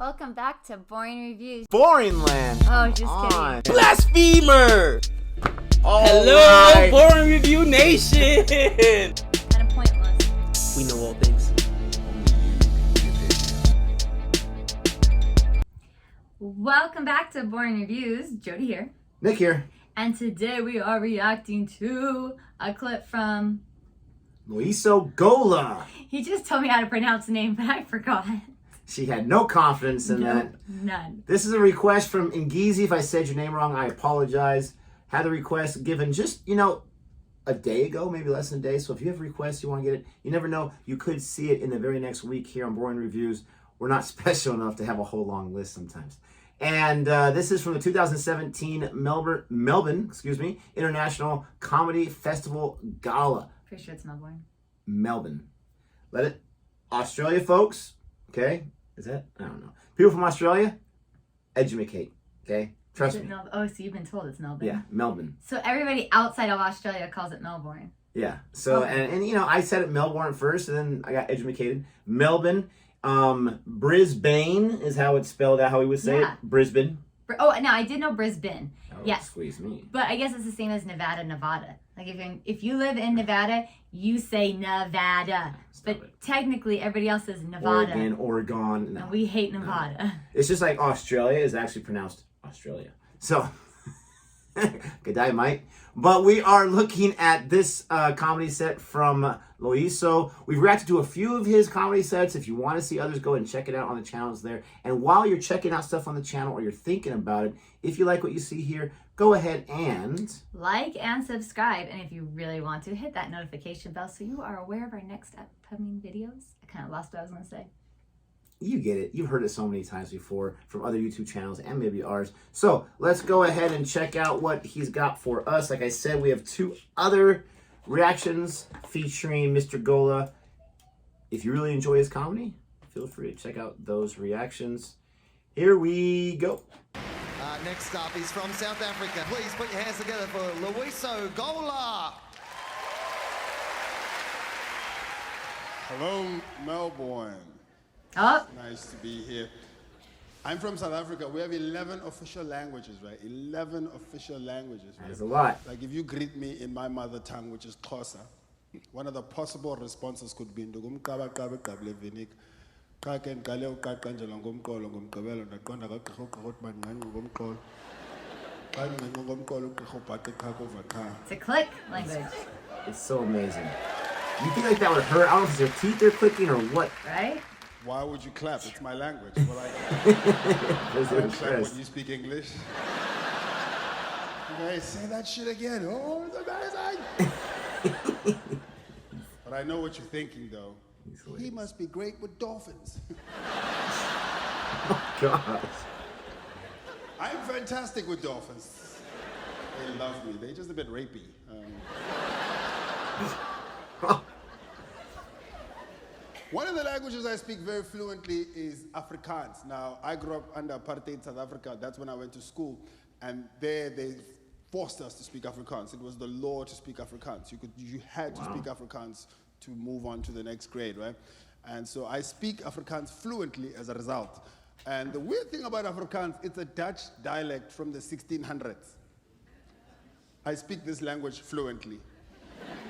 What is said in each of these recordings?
Welcome back to Boring Reviews. Boring land. Oh, just kidding. Blasphemer! All Hello, right. Boring Review Nation! Kind of pointless. We know all things. Welcome back to Boring Reviews. Jodi here. Nick here. And today we are reacting to a clip from... Loyiso Gola. He just told me how to pronounce the name, but I forgot. She had no confidence in that. None. This is a request from Ngizi. If I said your name wrong, I apologize. Had the request given just, a day ago, maybe less than a day. So if you have requests, you want to get it, you never know. You could see it in the very next week here on Boring Reviews. We're not special enough to have a whole long list sometimes. And this is from the 2017 Melbourne, International Comedy Festival Gala. Pretty sure it's Melbourne. Melbourne. Australia, folks. Okay? Is that? I don't know. People from Australia, educate. Okay? Trust me. Oh, so you've been told it's Melbourne? Yeah, Melbourne. So everybody outside of Australia calls it Melbourne. Yeah. So, okay. and I said it Melbourne first, and then I got educated. Melbourne. Brisbane is how it's spelled out, how we would say it. Brisbane. Oh, no, I did know Brisbane. Oh, yes. Squeeze me. But I guess it's the same as Nevada. Like if you live in Nevada, you say Nevada. But technically, everybody else says Nevada. Oregon. No, and we hate Nevada. No. It's just like Australia is actually pronounced Australia. So, good day, mate. But we are looking at this comedy set from Loyiso. We've reacted to a few of his comedy sets. If you want to see others, go and check it out on the channels there. And while you're checking out stuff on the channel or you're thinking about it, if you like what you see here, go ahead and... like and subscribe. And if you really want to, hit that notification bell so you are aware of our next upcoming videos. I kind of lost what I was going to say. You get it. You've heard it so many times before from other YouTube channels and maybe ours. So let's go ahead and check out what he's got for us. Like I said, we have two other reactions featuring Mr. Gola. If you really enjoy his comedy, feel free to check out those reactions. Here we go. Next up is from South Africa. Please put your hands together for Loyiso Gola. Hello, Melbourne. Oh. Nice to be here. I'm from South Africa. We have 11 official languages, right? 11 official languages. Right? That's a lot. Like if you greet me in my mother tongue, which is Xhosa, one of the possible responses could be it's a click language. It's so amazing. You think like that would hurt? I don't know if their teeth they're clicking or what. Right? Why would you clap? It's my language. Well, I clap when you speak English. Okay, say that shit again. Oh, it's amazing. But I know what you're thinking, though. He must be great with dolphins. Oh, God. I'm fantastic with dolphins. They love me. They're just a bit rapey. One of the languages I speak very fluently is Afrikaans. Now, I grew up under apartheid South Africa. That's when I went to school. And there they forced us to speak Afrikaans. It was the law to speak Afrikaans. You had to speak Afrikaans to move on to the next grade, right? And so I speak Afrikaans fluently as a result. And the weird thing about Afrikaans, it's a Dutch dialect from the 1600s. I speak this language fluently.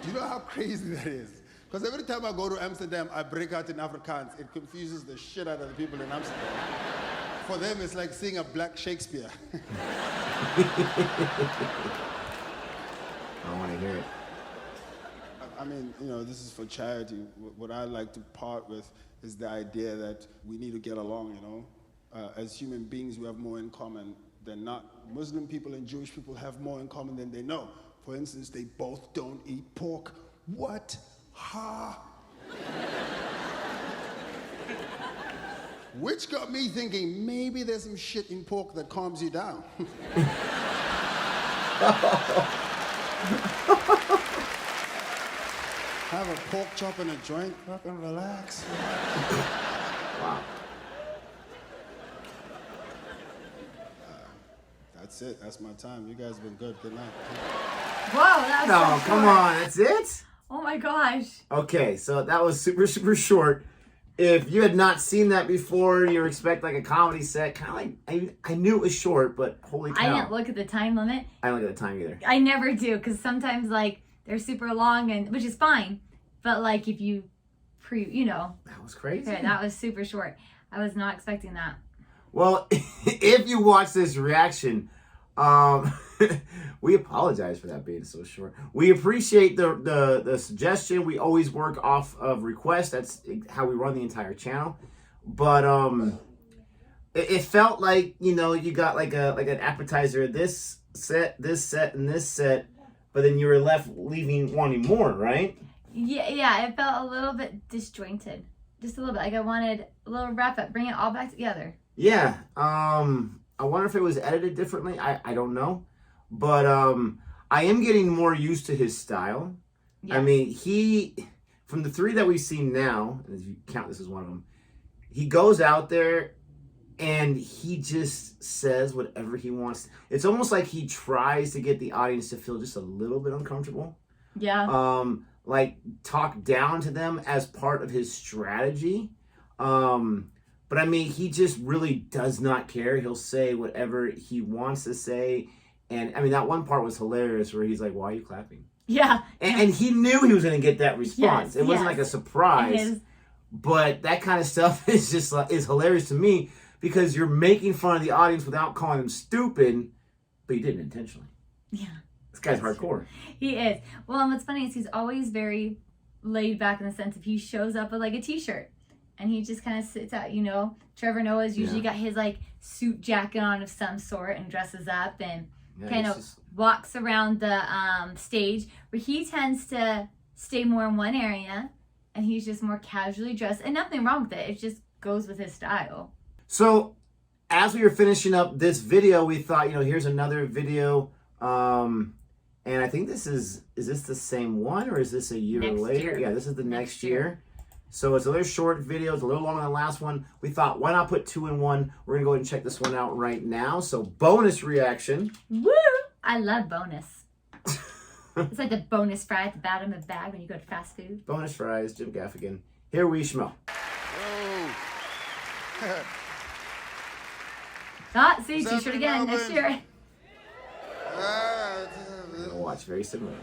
Do you know how crazy that is? Because every time I go to Amsterdam, I break out in Afrikaans. It confuses the shit out of the people in Amsterdam. For them, it's like seeing a black Shakespeare. I want to hear it. I mean, this is for charity. What I like to part with is the idea that we need to get along, As human beings, we have more in common than not. Muslim people and Jewish people have more in common than they know. For instance, they both don't eat pork. What? Ha! Which got me thinking, maybe there's some shit in pork that calms you down. Have a pork chop and a joint, fucking relax. Wow. That's it. That's my time. You guys have been good. Good night. Whoa, that was so come short. on. That's it? Oh my gosh. Okay, so that was super, super short. if you had not seen that before, you expect like a comedy set, kind of like I knew it was short, but holy cow! I didn't look at the time limit. I don't look at the time either. I never do, because sometimes like they're super long, and which is fine, but like if you That was crazy. okay, that was super short. I was not expecting that. Well, if you watch this reaction, we apologize for that being so short. We appreciate the suggestion. We always work off of requests. That's how we run the entire channel. But it felt like, you know, you got like an appetizer, this set, and this set, but then you were left wanting more, right? Yeah, it felt a little bit disjointed. Just a little bit. Like I wanted a little wrap up, bring it all back together. Yeah. I wonder if it was edited differently. I don't know. But I am getting more used to his style. Yes. I mean, from the three that we've seen now, and if you count this as one of them, he goes out there and he just says whatever he wants. It's almost like he tries to get the audience to feel just a little bit uncomfortable. Yeah. Like talk down to them as part of his strategy. But I mean, he just really does not care. He'll say whatever he wants to say. And I mean, that one part was hilarious where he's like, why are you clapping? Yeah. And he knew he was going to get that response. Yes, it wasn't like a surprise. But that kind of stuff is just is hilarious to me because you're making fun of the audience without calling them stupid, but you didn't intentionally. Yeah. This guy's hardcore. He is. Well, and what's funny is he's always very laid back in the sense of he shows up with like a t-shirt and he just kind of sits out, you know. Trevor Noah's usually got his like suit jacket on of some sort and dresses up and kind of walks around the stage, where he tends to stay more in one area and he's just more casually dressed, and nothing wrong with it. It just goes with his style. So as we were finishing up this video, we thought, you know, here's another video. And I think is this the same one or is this a year later? Yeah, this is the next year. So it's a little short video. It's a little longer than the last one. We thought, why not put 2 in 1? We're going to go ahead and check this one out right now. So bonus reaction. Woo! I love bonus. It's like the bonus fry at the bottom of the bag when you go to fast food. Bonus fries, Jim Gaffigan. Here we smell. See, t-shirt again next year. I'm going to watch very similar.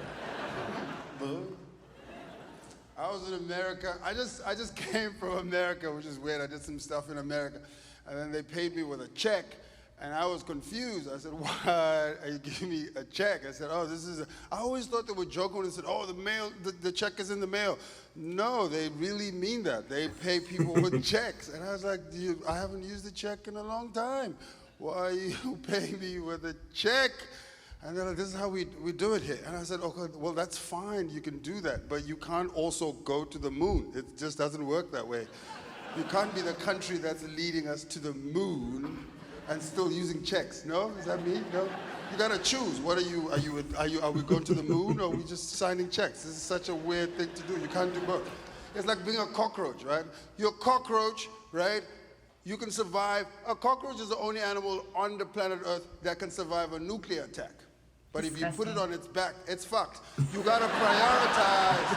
I was in America. I just came from America, which is weird. I did some stuff in America. And then they paid me with a check. And I was confused. I said, why are you giving me a check? I said, oh, I always thought they were joking when they said, oh, the check is in the mail. No, they really mean that. They pay people with checks. And I was like, I haven't used a check in a long time. Why are you paying me with a check? And they're like, this is how we do it here. And I said, okay, well, that's fine. You can do that. But you can't also go to the moon. It just doesn't work that way. You can't be the country that's leading us to the moon and still using checks. No? Is that me? No? You gotta choose. What are we going to the moon or are we just signing checks? This is such a weird thing to do. You can't do both. It's like being a cockroach, right? You're a cockroach, right? You can survive. A cockroach is the only animal on the planet Earth that can survive a nuclear attack. But if you put it on its back, it's fucked. You gotta prioritize.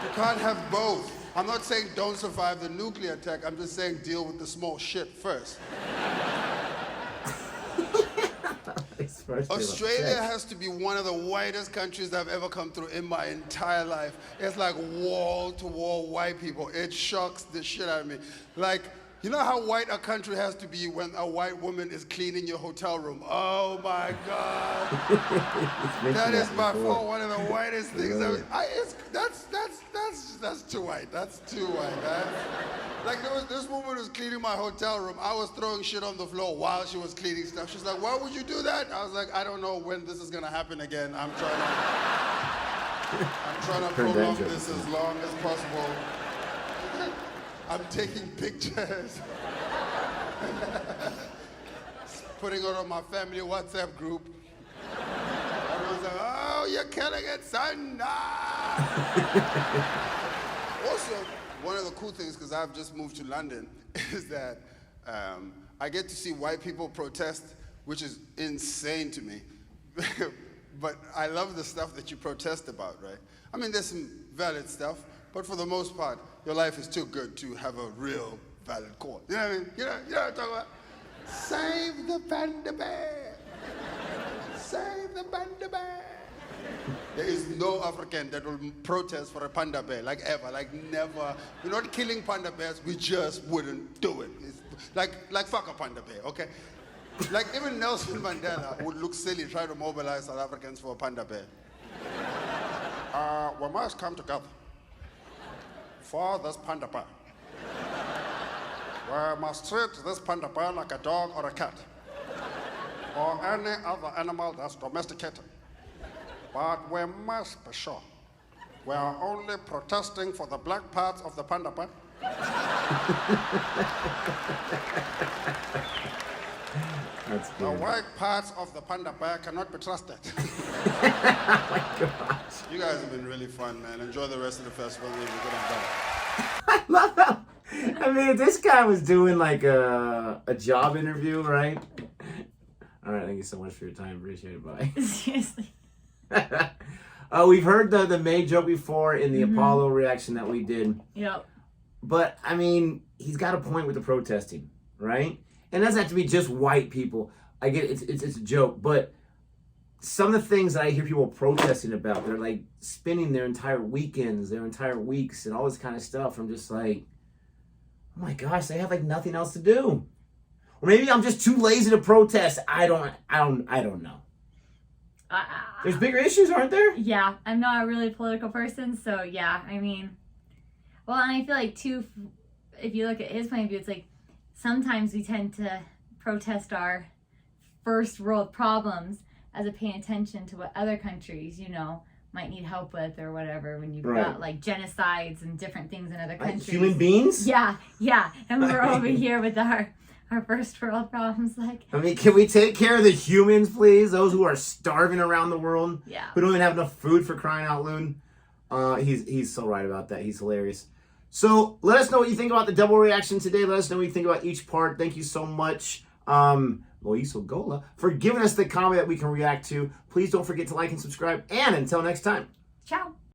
You can't have both. I'm not saying don't survive the nuclear attack. I'm just saying deal with the small shit first. Australia has to be one of the whitest countries I've ever come through in my entire life. It's like wall-to-wall white people. It shocks the shit out of me. Like, you know how white a country has to be when a white woman is cleaning your hotel room? Oh my God. That is by far one of the whitest things. That's too white. That's too white. Like this woman was cleaning my hotel room. I was throwing shit on the floor while she was cleaning stuff. She's like, why would you do that? I was like, I don't know when this is gonna happen again. I'm trying to prolong this as long as possible. I'm taking pictures, putting it on my family WhatsApp group. Everyone's like, oh, you're killing it, son. Also, one of the cool things, because I've just moved to London, is that I get to see white people protest, which is insane to me. But I love the stuff that you protest about, right? I mean, there's some valid stuff, But for the most part, your life is too good to have a real valid cause. You know what I mean? You know what I'm talking about? Save the panda bear. Save the panda bear. There is no African that will protest for a panda bear, like ever, like never. We're not killing panda bears, we just wouldn't do it. It's like fuck a panda bear, okay? Like even Nelson Mandela would look silly trying to mobilize South Africans for a panda bear. We must come together for this panda bear. We must treat this panda bear like a dog or a cat, or any other animal that's domesticated. But we must be sure we are only protesting for the black parts of the panda bear. That's The good. white parts of the panda bear cannot be trusted. Oh my gosh. You guys have been really fun, man. Enjoy the rest of the festival. We'll be good and better. I love how, I mean, if this guy was doing like a job interview, right? All right, thank you so much for your time. Appreciate it. Bye. Seriously. We've heard the May joke before in the Apollo reaction that we did. Yep. But, I mean, he's got a point with the protesting, right? And it doesn't have to be just white people. I get it, it's a joke. But some of the things that I hear people protesting about, they're like spending their entire weekends, their entire weeks, and all this kind of stuff. I'm just like, oh my gosh, they have like nothing else to do. Or maybe I'm just too lazy to protest. I don't know. There's bigger issues, aren't there? Yeah, I'm not a really political person, so yeah, I mean, well, and I feel like too, if you look at his point of view, it's like sometimes we tend to protest our first world problems as a paying attention to what other countries, you know, might need help with or whatever, when you've got like genocides and different things in other countries. Human beings? Yeah, and we're over here with our first world problems, like. I mean, can we take care of the humans, please? Those who are starving around the world. Yeah. Who don't even have enough food for crying out loud. He's so right about that. He's hilarious. So let us know what you think about the double reaction today. Let us know what you think about each part. Thank you so much, Loyiso Gola, for giving us the comment that we can react to. Please don't forget to like and subscribe. And until next time. Ciao.